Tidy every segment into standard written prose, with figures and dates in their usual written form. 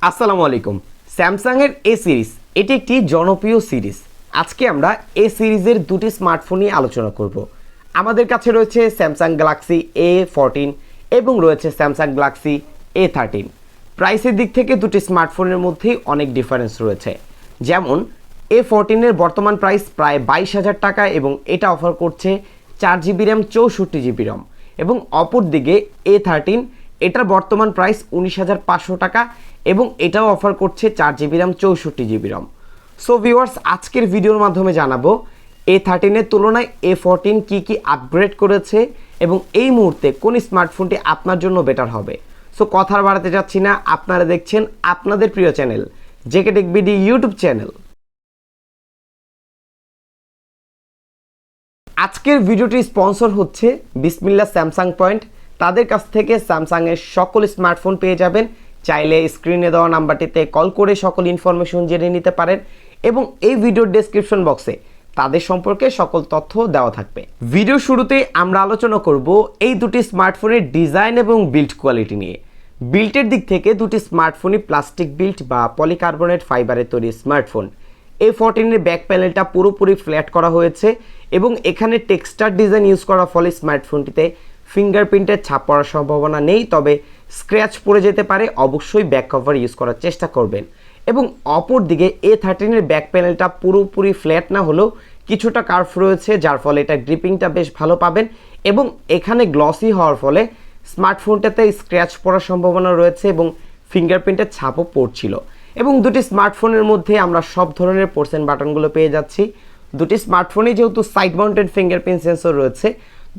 আসসালামু আলাইকুম। স্যামসাংয়ের এ সিরিজ এটি একটি জনপ্রিয় সিরিজ। আজকে আমরা এ সিরিজের দুটি স্মার্টফোন নিয়ে আলোচনা করব। আমাদের কাছে রয়েছে স্যামসাং গ্যালাক্সি a14 এবং রয়েছে স্যামসাং গ্যালাক্সি a13। প্রাইসের দিক থেকে দুটি স্মার্টফোনের মধ্যেই অনেক ডিফারেন্স রয়েছে। যেমন a14-এর বর্তমান প্রাইস প্রায় 22,000 টাকা এবং এটা অফার করছে 4GB র্যাম 64GB রম, এবং অপরদিকে a13 এটার বর্তমান প্রাইস 19,500 টাকা এবং এটাও অফার করছে 4GB র্যাম 64GB রম। সো ভিউয়ার্স, আজকের ভিডিওর মাধ্যমে জানাবো a13-এর তুলনায় a14 কি আপগ্রেড করেছে এবং এই মুহূর্তে কোন স্মার্টফোনটি আপনার জন্য বেটার হবে। সো কথা বাড়াতে যাচ্ছি না, আপনারা দেখছেন আপনাদের প্রিয় channel JK tech BD YouTube channel. আজকের ভিডিওটি স্পন্সর হচ্ছে বিসমিল্লাহ স্যামসাং পয়েন্ট। তাদের কাছ থেকে স্যামসাংয়ের সকল স্মার্টফোন পেয়ে যাবেন। চাইলে স্ক্রিনে দেওয়া নাম্বারটিতে কল করে সকল ইনফরমেশন জেনে নিতে পারেন এবং এই ভিডিওর ডেসক্রিপশন বক্সে তাদের সম্পর্কে সকল তথ্য দেওয়া থাকবে। ভিডিও শুরুতে আমরা আলোচনা করব এই দুটি স্মার্টফোনের ডিজাইন এবং বিল্ড কোয়ালিটি নিয়ে। বিল্ডের দিক থেকে দুটি স্মার্টফোনই প্লাস্টিক বিল্ড বা পলিকার্বনেট ফাইবারের তৈরি স্মার্টফোন। a14-এর ব্যাক প্যানেলটা পুরোপুরি ফ্ল্যাট করা হয়েছে এবং এখানে টেক্সচার ডিজাইন ইউজ করার ফলে স্মার্টফোনটিতে ফিঙ্গারপ্রিন্টের ছাপ পড়ার সম্ভাবনা নেই, তবে স্ক্র্যাচ পড়ে যেতে পারে। অবশ্যই ব্যাক কভার ইউজ করার চেষ্টা করবেন। এবং অপরদিকে a13-এর ব্যাক প্যানেলটা পুরোপুরি ফ্ল্যাট না হলেও কিছুটা কার্ভ রয়েছে, যার ফলে এটা গ্রিপিংটা বেশ ভালো পাবেন এবং এখানে গ্লসি হওয়ার ফলে স্মার্টফোনটাতে স্ক্র্যাচ পড়ার সম্ভাবনা রয়েছে এবং ফিঙ্গারপ্রিন্টের ছাপও পড়ছিল। এবং দুটি স্মার্টফোনের মধ্যে আমরা সব ধরনের পোর্টস বাটনগুলো পেয়ে যাচ্ছি। দুটি স্মার্টফোনে যেহেতু সাইড মাউন্টেড ফিঙ্গারপ্রিন্ট সেন্সর রয়েছে,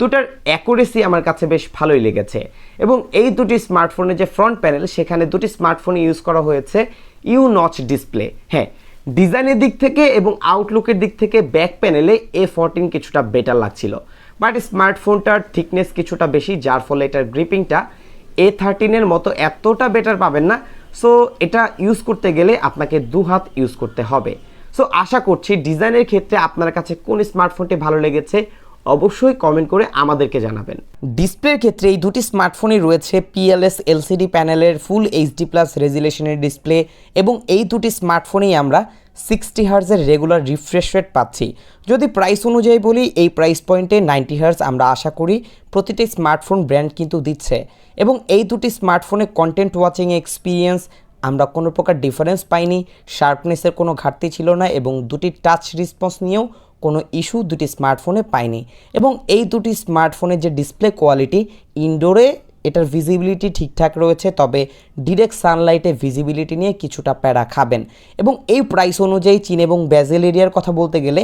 দুটার অ্যাকুরেসি আমার কাছে বেশ ভালোই লেগেছে। এবং এই দুটি স্মার্টফোনের যে ফ্রন্ট প্যানেল, সেখানে দুটি স্মার্টফোনে ইউজ করা হয়েছে ইউ নচ ডিসপ্লে। হ্যাঁ, ডিজাইনের দিক থেকে এবং আউটলুকের দিক থেকে ব্যাক প্যানেলে a14 কিছুটা বেটার লাগছিল, বাট স্মার্টফোনটার থিকনেস কিছুটা বেশি, যার ফলে এটার গ্রিপিংটা a13-এর মতো এতটা বেটার পাবেন না। সো এটা ইউজ করতে গেলে আপনাকে দু হাত ইউজ করতে হবে। সো আশা করছি ডিজাইনের ক্ষেত্রে আপনার কাছে কোন স্মার্টফোনটি ভালো লেগেছে অবশ্যই কমেন্ট করে আমাদেরকে জানাবেন। ডিসপ্লের ক্ষেত্রে এই দুটি স্মার্টফোনই রয়েছে পিএলএস এলসিডি প্যানেলের ফুল এইচডি প্লাস রেজুলেশনের ডিসপ্লে এবং এই দুটি স্মার্টফোনেই আমরা 60 হার্জের রেগুলার রিফ্রেশ রেট পাচ্ছি। যদি প্রাইস অনুযায়ী বলি, এই প্রাইস পয়েন্টে 90 হার্জ আমরা আশা করি প্রতিটি স্মার্টফোন ব্র্যান্ড কিন্তু দিচ্ছে। এবং এই দুটি স্মার্টফোনে কন্টেন্ট ওয়াচিং এক্সপিরিয়েন্স আমরা কোনো প্রকার ডিফারেন্স পাইনি, শার্পনেসের কোনো ঘাটতি ছিল না এবং দুটি টাচ রেসপন্স নিয়েও কোনো ইস্যু দুটি স্মার্টফোনে পাইনি। এবং এই দুটি স্মার্টফোনের যে ডিসপ্লে কোয়ালিটি, ইনডোরে এটার ভিজিবিলিটি ঠিকঠাক রয়েছে, তবে ডিরেক্ট সানলাইটে ভিজিবিলিটি নিয়ে কিছুটা প্যারা খাবেন। এবং এই প্রাইস অনুযায়ী চিন এবং বেজেল এরিয়ার কথা বলতে গেলে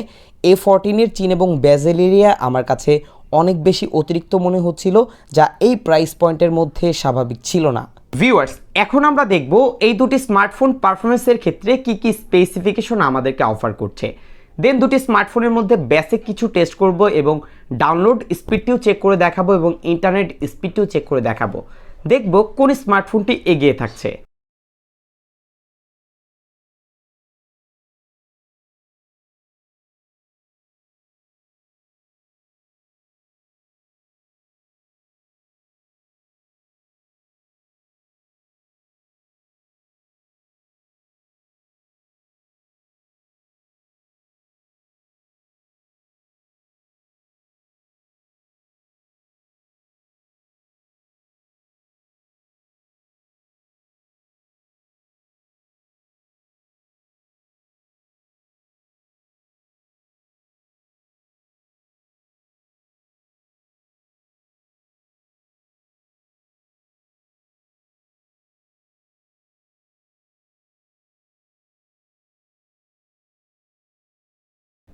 a14-এর চিন এবং বেজেল এরিয়া আমার কাছে অনেক বেশি অতিরিক্ত মনে হচ্ছিল, যা এই প্রাইস পয়েন্টের মধ্যে স্বাভাবিক ছিল না। ভিউয়ার্স, এখন আমরা দেখব এই দুটি স্মার্টফোন পারফরমেন্সের ক্ষেত্রে কি স্পেসিফিকেশন আমাদেরকে অফার করছে। দেন দুটি স্মার্টফোনের মধ্যে বেসিক কিছু টেস্ট করব এবং ডাউনলোড স্পিডটিও চেক করে দেখাবো এবং ইন্টারনেট স্পিডটিও চেক করে দেখাবো। দেখব কোন স্মার্টফোনটি এগিয়ে থাকছে।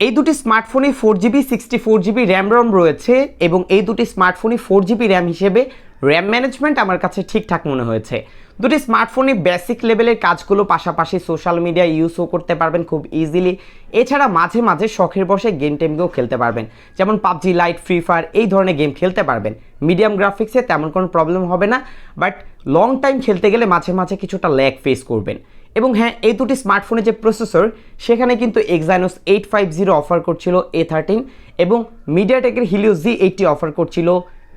এই দুটি স্মার্টফোনে 4GB 64GB র্যাম রম রয়েছে এবং এই দুটি স্মার্টফোনে 4GB র্যাম হিসেবে র্যাম ম্যানেজমেন্ট আমার কাছে ঠিকঠাক মনে হয়েছে। দুটি স্মার্টফোনে বেসিক লেভেলের কাজগুলো পাশাপাশি সোশ্যাল মিডিয়া ইউজও করতে পারবেন খুব ইজিলি। এছাড়া মাঝে মাঝে শখের বসে গেম টেমকেও খেলতে পারবেন, যেমন পাবজি লাইট, ফ্রি ফায়ার এই ধরনের গেম খেলতে পারবেন। মিডিয়াম গ্রাফিক্সে তেমন কোনো প্রবলেম হবে না, বাট লং টাইম খেলতে গেলে মাঝে মাঝে কিছুটা ল্যাগ ফেস করবেন। এবং হ্যাঁ, এই দুটি স্মার্টফোনে যে প্রসেসর, সেখানে কিন্তু এক্সাইনোস 850 অফার করছিল a13 এবং মিডিয়াটেকের হিলিও Z80 অফার করছিল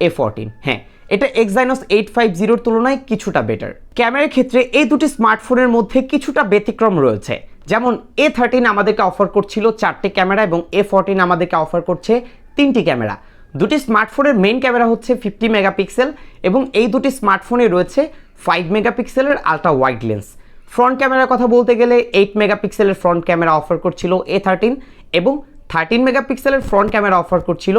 a14। হ্যাঁ, এটা Exynos 850 তুলনায় কিছুটা বেটার। ক্যামেরার ক্ষেত্রে এই দুটি স্মার্টফোনের মধ্যে কিছুটা ব্যতিক্রম রয়েছে, যেমন a13 আমাদেরকে অফার করছিল 4টি ক্যামেরা এবং a14 আমাদেরকে অফার করছে 3টি ক্যামেরা। দুটি স্মার্টফোনের মেইন ক্যামেরা হচ্ছে 50 মেগাপিক্সেল এবং এই দুটি স্মার্টফোনে রয়েছে 5 মেগাপিক্সেলের আলট্রা ওয়াইড লেন্স। ফ্রন্ট ক্যামেরার কথা বলতে গেলে 8 মেগাপিক্সেলের ফ্রন্ট ক্যামেরা অফার করছিল a13 এবং 13 মেগাপিক্সেলের ফ্রন্ট ক্যামেরা অফার করছিল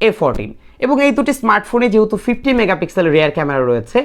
a14 এবং এই দুটি স্মার্টফোনে যেহেতু 50 মেগাপিক্সেলের রিয়ার ক্যামেরা রয়েছে,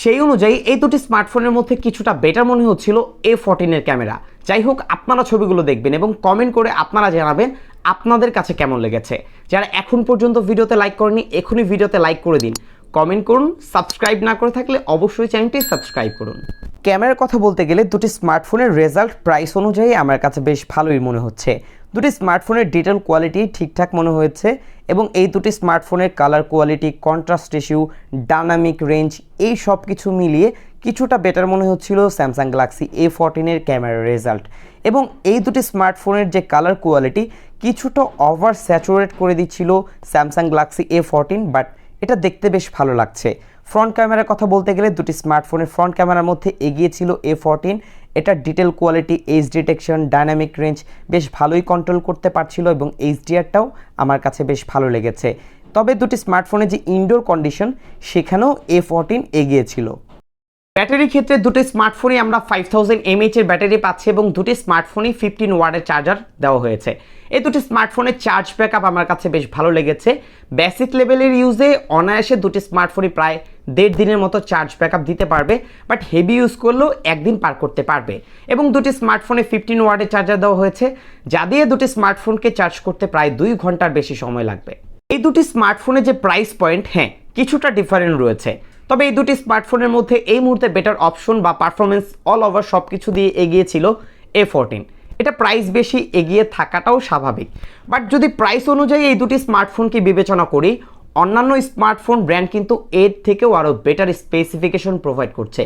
সেই অনুযায়ী এই দুটি স্মার্টফোনের মধ্যে কিছুটা বেটার মনে হচ্ছিল a14 এর ক্যামেরা। যাই হোক, আপনারা ছবিগুলো দেখবেন এবং কমেন্ট করে আপনারা জানাবেন আপনাদের কাছে কেমন লেগেছে। যারা এখন পর্যন্ত ভিডিওতে লাইক করেনি, এখনই ভিডিওতে লাইক করে দিন, কমেন্ট করুন, সাবস্ক্রাইব না করে থাকলে অবশ্যই চ্যানেলটি সাবস্ক্রাইব করুন। ক্যামেরার কথা বলতে গেলে দুটি স্মার্টফোনের রেজাল্ট প্রাইস অনুযায়ী আমার কাছে বেশ ভালোই মনে হচ্ছে। দুটি স্মার্টফোনের ডিটেল কোয়ালিটি ঠিকঠাক মনে হয়েছে এবং এই দুটি স্মার্টফোনের colour quality, contrast ratio, dynamic range এই সব কিছু মিলিয়ে কিছুটা বেটার মনে হচ্ছিল স্যামসাং গ্যালাক্সি a14 এর ক্যামেরার রেজাল্ট। এবং এই দুটি স্মার্টফোনের যে কালার কোয়ালিটি কিছুটা ওভার স্যাচুরেট করে দিচ্ছিল স্যামসাং গ্যালাক্সি a14, বাট এটা দেখতে বেশ ভালো লাগছে। ফ্রন্ট ক্যামেরার কথা বলতে গেলে দুটি স্মার্টফোনের ফ্রন্ট ক্যামেরার মধ্যে এগিয়ে ছিল a14। এটা detail quality, age detection, dynamic range বেশ ভালোই কন্ট্রোল করতে পারছিল এবং HDR-টাও আমার কাছে বেশ ভালো লেগেছে। তবে দুটি স্মার্টফোনের যে ইনডোর কন্ডিশন সেখানেও a14 এগিয়ে ছিল। ব্যাটারির ক্ষেত্রে দুটি স্মার্টফোনই আমরা 5000 mAh এর ব্যাটারি পাচ্ছি এবং দুটি স্মার্টফোনই 15 ওয়াটের চার্জার দেওয়া হয়েছে। এই দুটি স্মার্টফোনের চার্জ ব্যাকআপ আমার কাছে বেশ ভালো লেগেছে। বেসিক লেভেলের ইউজে অনায়াসে দুটি স্মার্টফোনই প্রায় 1.5 দিনের মতো চার্জ ব্যাকআপ দিতে পারবে, বাট হেভি ইউজ করলেও একদিন পার করতে পারবে। এবং দুটি স্মার্টফোনে 15 ওয়াটের চার্জার দেওয়া হয়েছে, যা দিয়ে দুটি স্মার্টফোনকে চার্জ করতে প্রায় 2 ঘন্টার বেশি সময় লাগবে। এই দুটি স্মার্টফোনের যে প্রাইস পয়েন্ট, হ্যাঁ কিছুটা ডিফারেন্ট রয়েছে, তবে এই দুটি স্মার্টফোনের মধ্যে এই মুহূর্তে বেটার অপশন বা পারফরমেন্স অল ওভার সব কিছু দিয়ে এগিয়ে ছিল a14। এটা প্রাইস বেশি এগিয়ে থাকাটাও স্বাভাবিক, বাট যদি প্রাইস অনুযায়ী এই দুটি স্মার্টফোনকে বিবেচনা করি, অন্যান্য স্মার্টফোন ব্র্যান্ড কিন্তু এর থেকেও আরও বেটার স্পেসিফিকেশন প্রোভাইড করছে।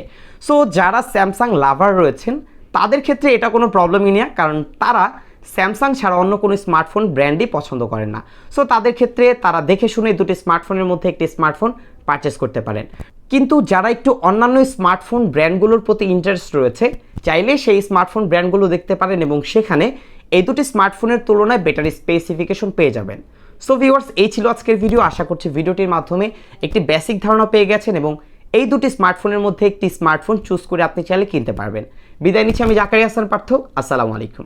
সো যারা স্যামসাং লাভার রয়েছেন তাদের ক্ষেত্রে এটা কোনো প্রবলেমই না, কারণ তারা স্যামসাং ছাড়া অন্য কোনো স্মার্টফোন ব্র্যান্ডই পছন্দ করেন না। সো তাদের ক্ষেত্রে তারা দেখে শুনে দুটি স্মার্টফোনের মধ্যে একটি স্মার্টফোন পারচেস করতে পারেন। কিন্তু যারা একটু অন্যান্য স্মার্টফোন ব্র্যান্ডগুলোর প্রতি ইন্টারেস্ট রয়েছে, চাইলে সেই স্মার্টফোন ব্র্যান্ডগুলো দেখতে পারেন এবং সেখানে এই দুটি স্মার্টফোনের তুলনায় বেটার স্পেসিফিকেশন পেয়ে যাবেন। সো ভিউয়ার্স, এই ছিল আজকের ভিডিও। আশা করছি ভিডিওটির মাধ্যমে একটি বেসিক ধারণা পেয়ে গেছেন এবং এই দুটি স্মার্টফোনের মধ্যে একটি স্মার্টফোন চুজ করে আপনি চাইলে কিনতে পারবেন। বিদায় নিচ্ছি আমি জাকারিয়া হাসান পার্থ। আসসালামু আলাইকুম।